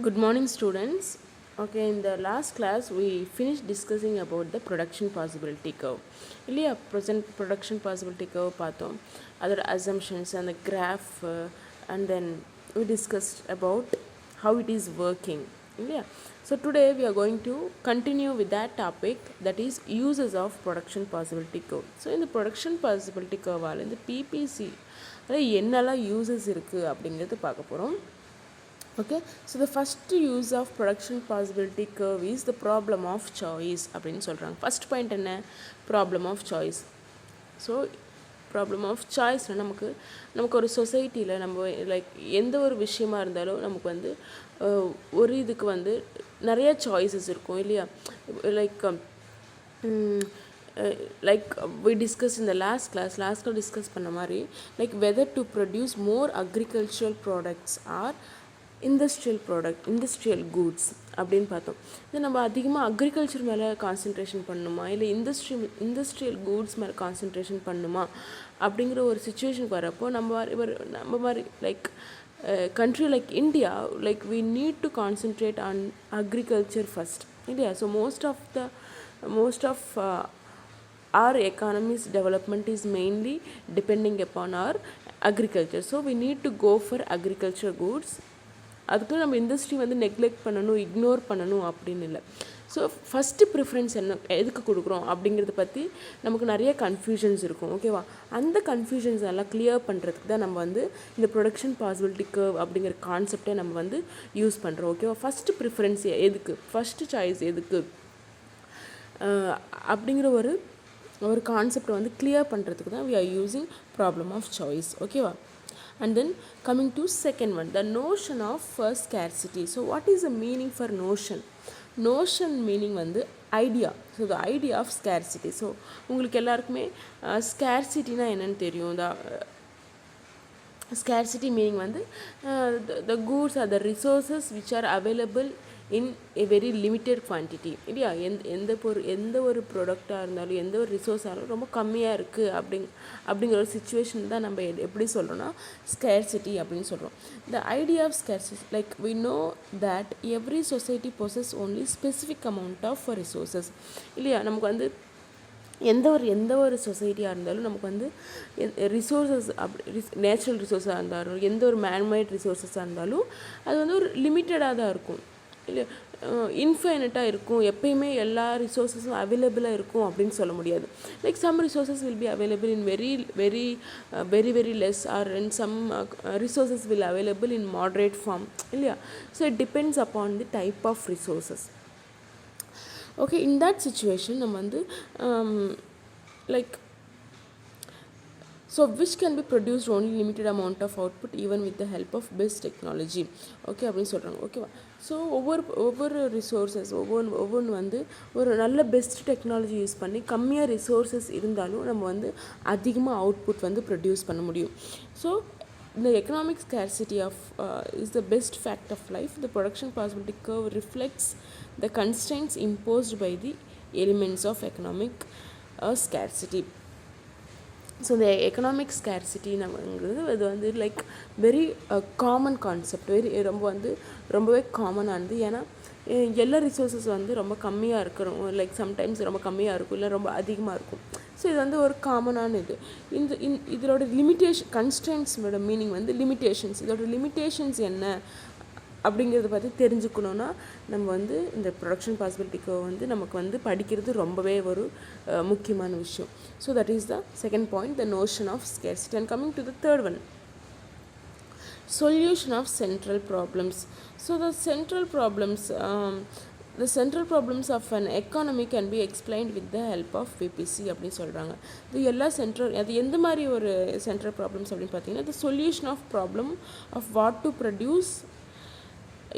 Good morning, students. Okay, in the last class, we finished discussing about the production possibility curve. இல்லையா present production possibility curve பார்த்தோம் அதோட assumptions and the graph and then we discussed about how it is working. இல்லையா so today we are going to continue with that topic, that is uses of production possibility curve. So in the production possibility curve ஆல இந்த PPC என்னெல்லாம் uses இருக்குது அப்படிங்கிறது பார்க்க போகிறோம். Okay, so the first use of production possibility curve is the problem of choice அப்படின்னு சொல்கிறாங்க. First point என்ன? Problem of choice. So problem of choice நமக்கு ஒரு சொசைட்டியில் நம்ம லைக் எந்த ஒரு விஷயமா இருந்தாலும் நமக்கு வந்து ஒரு இதுக்கு வந்து நிறைய சாய்ஸஸ் இருக்கும் இல்லையா. Like we discussed in the last class discuss பண்ண மாதிரி like whether to produce more agricultural products R industrial goods அப்படின்னு பார்த்தோம். இது நம்ம அதிகமாக அக்ரிகல்ச்சர் மேலே கான்சன்ட்ரேஷன் பண்ணணுமா இல்லை இண்டஸ்ட்ரியல் கூட்ஸ் மேலே கான்சன்ட்ரேஷன் பண்ணணுமா அப்படிங்கிற ஒரு சுச்சுவேஷனுக்கு வரப்போ நம்ம மாதிரி like country like India, like we need to concentrate on agriculture first இல்லையா. so most of our economy's development is mainly depending upon our agriculture, so we need to go for agriculture goods. அதுக்கு நம்ம industry வந்து neglect பண்ணணும், ignore பண்ணணும் அப்படின்னு இல்லை. So first preference எதுக்கு கொடுக்குறோம் அப்படிங்கிறத பற்றி நமக்கு நிறைய கன்ஃபியூஷன்ஸ் இருக்கும். ஓகேவா, அந்த கன்ஃபியூஷன்ஸ் எல்லாம் கிளியர் பண்ணுறதுக்கு தான் நம்ம வந்து இந்த ப்ரொடக்ஷன் பாசிபிலிட்டி கர்வ் அப்படிங்கிற கான்செப்டை நம்ம வந்து யூஸ் பண்ணுறோம். ஓகேவா, ஃபஸ்ட்டு ப்ரிஃபரன்ஸ் எதுக்கு, ஃபஸ்ட்டு சாய்ஸ் எதுக்கு அப்படிங்கிற ஒரு கான்செப்டை வந்து கிளியர் பண்ணுறதுக்கு தான் we are using problem of choice. ஓகேவா, and then coming to second one, the notion of scarcity. so what is the meaning for notion meaning வந்து idea. so the idea of scarcity. so உங்களுக்கு எல்லாருக்குமே scarcityனா என்னன்னு தெரியும். scarcity meaning வந்து the goods or the resources which are available in a very limited quantity இல்லையா. எந்த ஒரு ப்ராடக்டாக இருந்தாலும் எந்த ஒரு ரிசோர்ஸாக இருந்தாலும் ரொம்ப கம்மியாக இருக்குது அப்படிங்கிற ஒரு சுச்சுவேஷன் தான் நம்ம எப்படி சொல்கிறோன்னா ஸ்கேர்சிட்டி அப்படின்னு சொல்கிறோம். the idea of scarcity, like we know that every society possesses only specific amount of resources இல்லையா. நமக்கு வந்து எந்த ஒரு சொசைட்டியாக இருந்தாலும் நமக்கு வந்து ரிசோர்ஸஸ் நேச்சுரல் ரிசோர்ஸாக இருந்தாலும் எந்த ஒரு மேன்மேட் ரிசோர்ஸஸாக இருந்தாலும் அது வந்து ஒரு லிமிட்டடாக தான் இருக்கும் இல்லை, இன்ஃபைனட்டாக இருக்கும். எப்பயுமே எல்லா ரிசோர்ஸஸும் அவைலபிளாக இருக்கும் அப்படின்னு சொல்ல முடியாது. Like some resources will be available in very less or in some resources will available in moderate form இல்லையா. So it depends upon the type of resources. Okay, in that situation நம்ம வந்து like so which can be produced only limited amount of output even with the help of best technology. Okay அப்படின்னு சொல்கிறாங்க. ஓகேவா, so ஒவ்வொரு resources ஒவ்வொன்று வந்து ஒரு நல்ல பெஸ்ட் டெக்னாலஜி யூஸ் பண்ணி கம்மியாக ரிசோர்ஸஸ் இருந்தாலும் நம்ம வந்து அதிகமாக அவுட்புட் வந்து ப்ரொடியூஸ் பண்ண முடியும். So the economic scarcity is the best fact of life. the production possibility curve reflects the constraints imposed by the elements of economic scarcity. So இந்த எக்கனாமிக் ஸ்கேர்சிட்டி நம்மங்கிறது அது வந்து லைக் வெரி காமன் கான்செப்ட், ரொம்பவே காமனானது. ஏன்னா எல்லா resources வந்து ரொம்ப கம்மியாக இருக்கிறோம், லைக் சம்டைம்ஸ் ரொம்ப கம்மியாக இருக்கும் இல்லை ரொம்ப அதிகமாக இருக்கும். ஸோ இது வந்து ஒரு காமனான இது. இதோட லிமிட்டேஷன் கன்ஸ்ட்ரெயின்ஸோட மீனிங் வந்து லிமிட்டேஷன்ஸ். இதோட லிமிட்டேஷன்ஸ் என்ன அப்படிங்கிறத பற்றி தெரிஞ்சுக்கணுன்னா நம்ம வந்து இந்த ப்ரொடக்ஷன் பாசிபிலிட்டிக்கு வந்து நமக்கு வந்து படிக்கிறது ரொம்பவே ஒரு முக்கியமான விஷயம். So that is the second point, the notion of scarcity. And coming to the third one, solution of central problems. So the central problems of an economy can be explained with the help of PPC அப்படின்னு சொல்கிறாங்க. இது எல்லா அது எந்த மாதிரி ஒரு central problems அப்படின்னு பார்த்தீங்கன்னா, the solution of problem of what to produce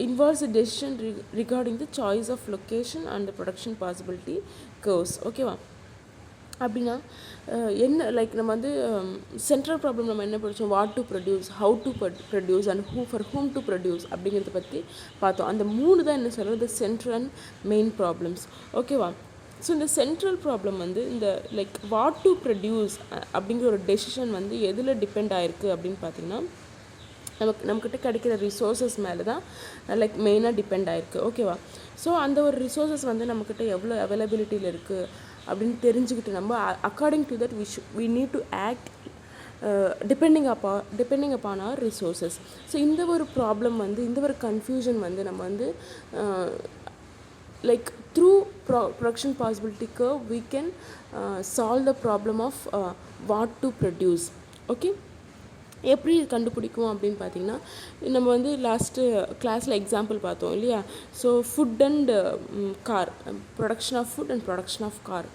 involves a decision regarding the choice of location and the production possibility curves. ஓகேவா, அப்படின்னா என்ன லைக் நம்ம வந்து சென்ட்ரல் ப்ராப்ளம் நம்ம என்ன படித்தோம், what to produce, how to produce and for whom to produce அப்படிங்கிறத பற்றி பார்த்தோம். அந்த மூணு தான் என்ன சொல்கிறது, the central and main problems. ஓகேவா, ஸோ இந்த சென்ட்ரல் ப்ராப்ளம் வந்து இந்த லைக் வாட் டு ப்ரொடியூஸ் அப்படிங்கிற ஒரு டெசிஷன் வந்து எதில் டிபெண்ட் ஆகிருக்கு அப்படின்னு பார்த்தீங்கன்னா, நம்மக்கிட்ட கிடைக்கிற ரிசோர்ஸஸ் மேலே தான் லைக் மெயினாக டிபெண்ட் ஆகிருக்கு. ஓகேவா? ஸோ அந்த ஒரு ரிசோர்ஸஸ் வந்து நம்மக்கிட்ட எவ்வளோ அவைலபிலிட்டியில் இருக்குது அப்படின்னு தெரிஞ்சுக்கிட்டு நம்ம according to that we need to act depending upon our resources. So இந்த ஒரு ப்ராப்ளம் வந்து இந்த ஒரு கன்ஃபியூஷன் வந்து நம்ம வந்து like through production possibility curve we can solve the problem of what to produce. okay, எப்படி கண்டுபிடிக்கும் அப்படின்னு பார்த்தீங்கன்னா, நம்ம வந்து லாஸ்ட்டு கிளாஸில் எக்ஸாம்பிள் பார்த்தோம் இல்லையா? So food and car, production of food and production of car,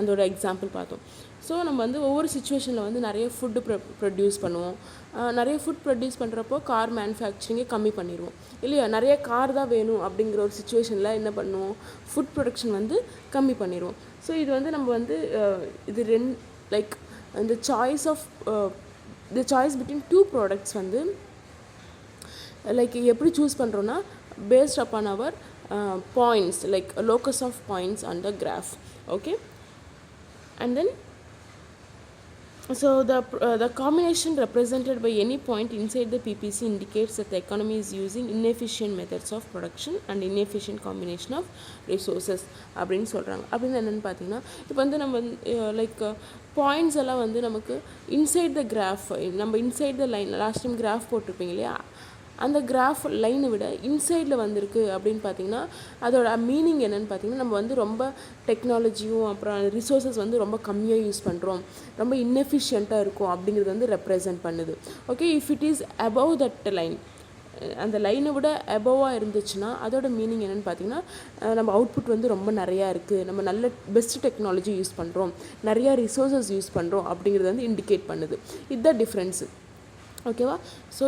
அதோட எக்ஸாம்பிள் பார்த்தோம். ஸோ நம்ம வந்து ஒவ்வொரு சுச்சுவேஷனில் வந்து நிறைய ஃபுட்டு ப்ரொடியூஸ் பண்ணுவோம். நிறைய ஃபுட் ப்ரொடியூஸ் பண்ணுறப்போ கார் மேனுஃபேக்சரிங்கை கம்மி பண்ணிடுவோம் இல்லையா? நிறைய கார் தான் வேணும் அப்படிங்கிற ஒரு சுச்சுவேஷனில் என்ன பண்ணுவோம், ஃபுட் ப்ரொடக்ஷன் வந்து கம்மி பண்ணிடுவோம். ஸோ இது வந்து நம்ம வந்து இது லைக் இந்த சாய்ஸ் பிட்வீன் டூ ப்ராடக்ட்ஸ் வந்து லைக் எப்படி சூஸ் பண்ணுறோன்னா based upon our points, like locus of points on the graph. Okay, and then so the combination represented by any point inside the PPC indicates that the economy is using inefficient methods of production and inefficient combination of resources அப்படின்னு சொல்கிறாங்க. அப்படின்னு என்னென்னு பார்த்தீங்கன்னா, இப்போ வந்து நம்ம like points எல்லாம் வந்து நமக்கு இன்சைட் த கிராஃப், நம்ம inside the line last time graph போட்டிருப்பீங்க இல்லையா? அந்த கிராஃப் லைனை விட இன்சைடில் வந்திருக்கு அப்படின்னு பார்த்தீங்கன்னா அதோட மீனிங் என்னென்னு பார்த்தீங்கன்னா, நம்ம வந்து ரொம்ப டெக்னாலஜியும் அப்புறம் ரிசோர்ஸஸ் வந்து ரொம்ப கம்மியாக யூஸ் பண்ணுறோம், ரொம்ப இன்னெஃபிஷியண்ட்டாக இருக்கும் அப்படிங்கிறது வந்து ரெப்ரசன்ட் பண்ணுது. Okay, if it is above that line, அந்த லைனை விட அபவாக இருந்துச்சுன்னா அதோட மீனிங் என்னென்னு பார்த்தீங்கன்னா, நம்ம அவுட்புட் வந்து ரொம்ப நிறையா இருக்குது, நம்ம நல்ல பெஸ்ட் டெக்னாலஜி யூஸ் பண்ணுறோம், நிறையா ரிசோர்ஸஸ் யூஸ் பண்ணுறோம் அப்படிங்கிறது வந்து இண்டிகேட் பண்ணுது. இதுதான் டிஃப்ரென்ஸு. ஓகேவா? ஸோ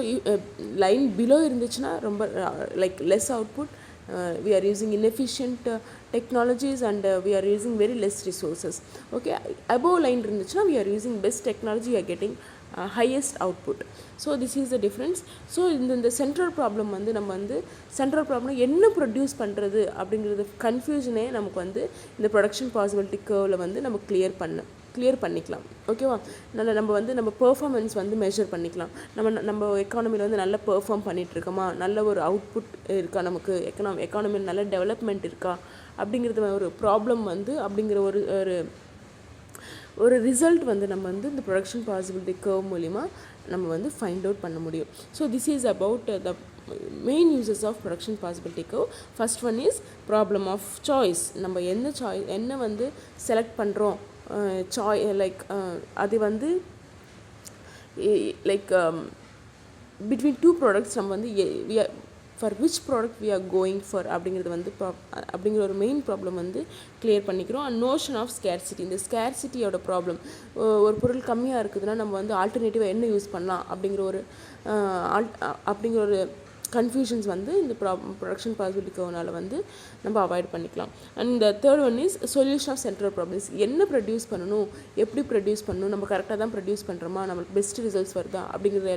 லைன் பிலோ இருந்துச்சுன்னா ரொம்ப like less output, we are using inefficient technologies and we are using very less resources. okay, above line இருந்துச்சுன்னா we are using best technology, we are getting highest output. so this is the difference. so இந்த central problem வந்து நம்ம வந்து central problem என்ன produce பண்ணுறது அப்படிங்கிறது கன்ஃபியூஷனே நமக்கு வந்து இந்த ப்ரொடக்ஷன் பாசிபிலிட்டி கர்வில் வந்து நம்ம கிளியர் பண்ணிக்கலாம். ஓகேவா? நம்ம வந்து நம்ம பெர்ஃபார்மன்ஸ் வந்து மெஷர் பண்ணிக்கலாம். நம்ம எக்கானமியில் வந்து நல்லா பெர்ஃபார்ம் பண்ணிகிட்ருக்கோமா, நல்ல ஒரு அவுட்புட் இருக்கா, நமக்கு எக்கானமியில் நல்ல டெவலப்மெண்ட் இருக்கா அப்படிங்கிறது ஒரு ப்ராப்ளம் வந்து அப்படிங்கிற ஒரு ரிசல்ட் வந்து நம்ம வந்து இந்த ப்ரொடக்ஷன் பாசிபிலிட்டி கர்வ் மூலிமா நம்ம வந்து ஃபைண்ட் அவுட் பண்ண முடியும். So this is about the main uses of production possibility curve. First one is problem of choice. நம்ம என்ன வந்து செலக்ட் பண்ணுறோம், லைக் அது வந்து லைக் பிட்வீன் டூ ப்ராடக்ட்ஸ் நம்ம வந்து for which product we are going for அப்படிங்கிறது வந்து அப்படிங்கிற ஒரு மெயின் ப்ராப்ளம் வந்து கிளியர் பண்ணிக்கிறோம். அண்ட் நோஷன் ஆஃப் ஸ்கேர்சிட்டி, இந்த ஸ்கேர்சிட்டியோட ப்ராப்ளம், ஒரு பொருள் கம்மியாக இருக்குதுன்னா நம்ம வந்து ஆல்டர்னேட்டிவாக என்ன யூஸ் பண்ணலாம் அப்படிங்கிற ஒரு கன்ஃபியூஷன்ஸ் வந்து இந்த ப்ரொடக்ஷன் பாசிபிலிட்டி கர்வ்னால வந்து நம்ம அவாய்ட் பண்ணிக்கலாம். அண்ட் இந்த third one is solution of central problems. என்ன ப்ரொடியூஸ் பண்ணணும், எப்படி ப்ரொடியூஸ் பண்ணணும், நம்ம கரெக்டாக தான் ப்ரொடியூஸ் பண்ணுறோமா, நம்மளுக்கு பெஸ்ட் ரிசல்ட்ஸ் வருதா அப்படிங்கிற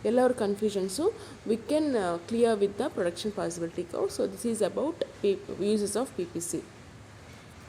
எல்லா ஒரு கன்ஃபியூஷன்ஸும் we can clear with the production possibility curve. so this is about uses of PPC.